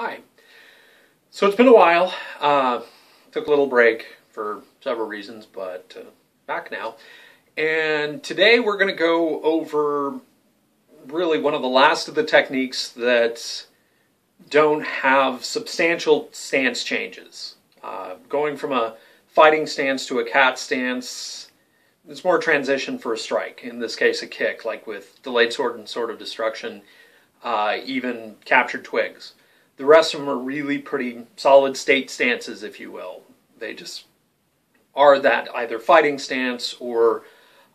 Hi. So it's been a while. Took a little break for several reasons, but back now. And today we're going to go over really one of the last of the techniques that don't have substantial stance changes. Going from a fighting stance to a cat stance, it's more transition for a strike. In this case, a kick, like with delayed sword and sword of destruction, even captured twigs. The rest of them are really pretty solid state stances, if you will. They just are that either fighting stance or,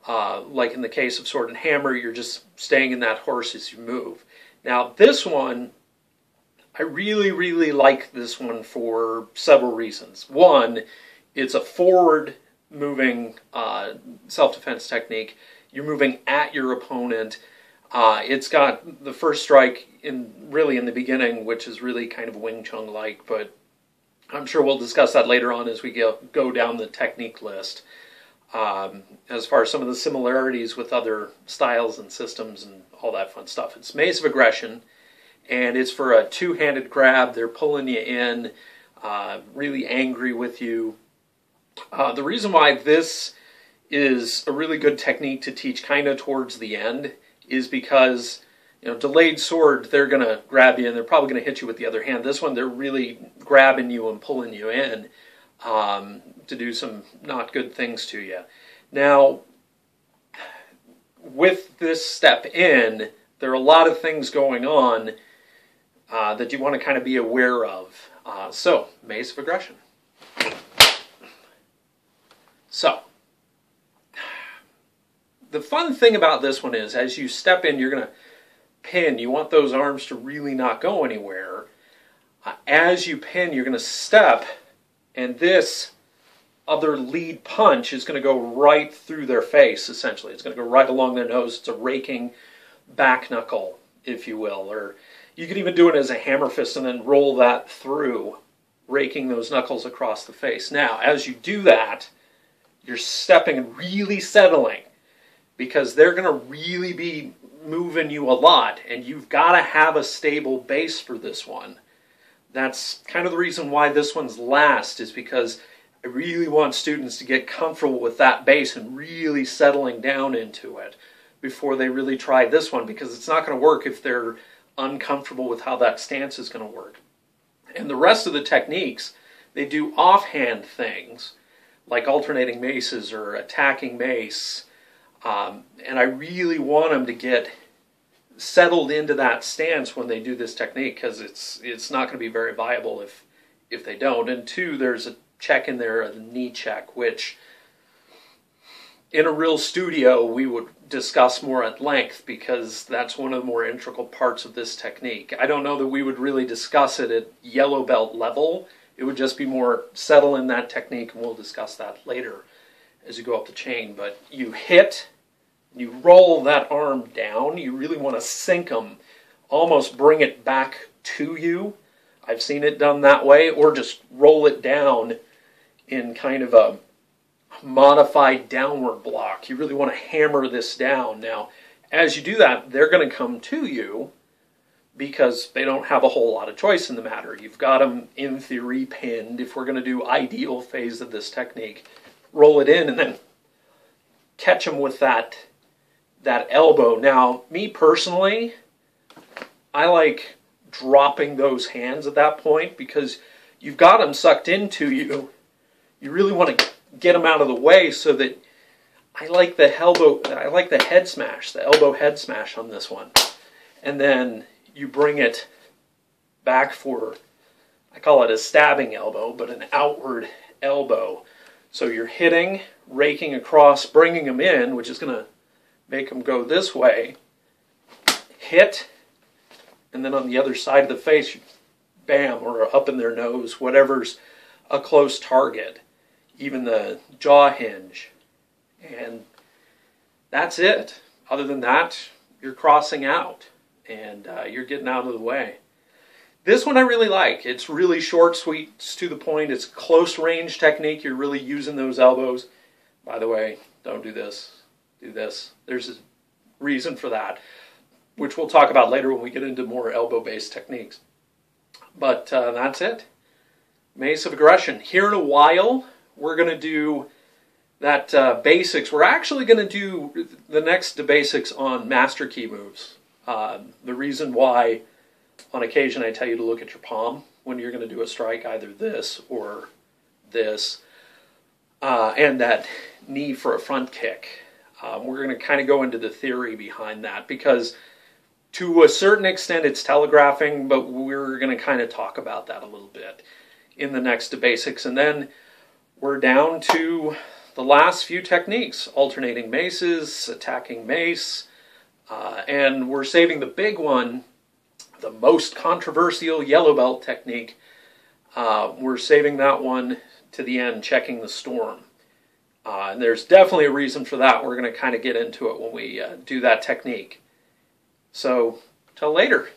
like in the case of sword and hammer, you're just staying in that horse as you move. Now, this one, I really like this one for several reasons. One, it's a forward-moving self-defense technique. You're moving at your opponent. It's got the first strike really in the beginning, which is really kind of Wing Chun like, but I'm sure we'll discuss that later on as we go down the technique list. As far as some of the similarities with other styles and systems and all that fun stuff. It's Mace of Aggression, and it's for a two-handed grab. They're pulling you in, really angry with you. The reason why this is a really good technique to teach kind of towards the end is because, delayed sword, they're going to grab you and they're probably going to hit you with the other hand. This one, they're really grabbing you and pulling you in to do some not good things to you. Now, with this step in, there are a lot of things going on that you want to kind of be aware of. So, Mace of Aggression. So, the fun thing about this one is, as you step in, you're going to pin. You want those arms to really not go anywhere. As you pin, you're going to step, and this other lead punch is going to go right through their face, essentially. It's going to go right along their nose. It's a raking back knuckle, if you will. Or you could even do it as a hammer fist and then roll that through, raking those knuckles across the face. Now, as you do that, you're stepping and really settling, because they're going to really be moving you a lot, and you've got to have a stable base for this one. That's kind of the reason why this one's last, is because I really want students to get comfortable with that base and really settling down into it before they really try this one, because it's not going to work if they're uncomfortable with how that stance is going to work. And the rest of the techniques, they do offhand things, like alternating maces or attacking mace. And I really want them to get settled into that stance when they do this technique, because it's not going to be very viable if they don't. And two, there's a check in there, a knee check, which in a real studio we would discuss more at length, because that's one of the more integral parts of this technique. I don't know that we would really discuss it at yellow belt level. It would just be more settle in that technique, and we'll discuss that later as you go up the chain. But you hit, you roll that arm down. You really want to sink them, almost bring it back to you. I've seen it done that way, or just roll it down in kind of a modified downward block. You really want to hammer this down. Now, as you do that, they're going to come to you, because they don't have a whole lot of choice in the matter. You've got them, in theory, pinned. If we're going to do ideal phase of this technique, roll it in and then catch them with that elbow. Now, me personally, I like dropping those hands at that point, because you've got them sucked into you. You really want to get them out of the way, so that I like the head smash, the elbow head smash on this one. And then you bring it back for, I call it a stabbing elbow, but an outward elbow. So you're hitting, raking across, bringing them in, which is going to make them go this way, hit, and then on the other side of the face, bam, or up in their nose, whatever's a close target, even the jaw hinge. And that's it. Other than that, you're crossing out, and you're getting out of the way. This one I really like. It's really short, sweet, it's to the point. It's a close range technique. You're really using those elbows. By the way, don't do this. Do this. There's a reason for that, which we'll talk about later when we get into more elbow-based techniques. But that's it. Mace of Aggression. Here in a while, we're going to do that basics. We're actually going to do the next basics on master key moves. The reason why on occasion I tell you to look at your palm when you're going to do a strike, either this or this, and that knee for a front kick. We're going to kind of go into the theory behind that, because to a certain extent it's telegraphing, but we're going to kind of talk about that a little bit in the next basics. And then we're down to the last few techniques: alternating maces, attacking mace, and we're saving the big one, the most controversial yellow belt technique. We're saving that one to the end, checking the storm. And there's definitely a reason for that. We're going to kind of get into it when we do that technique. So, till later.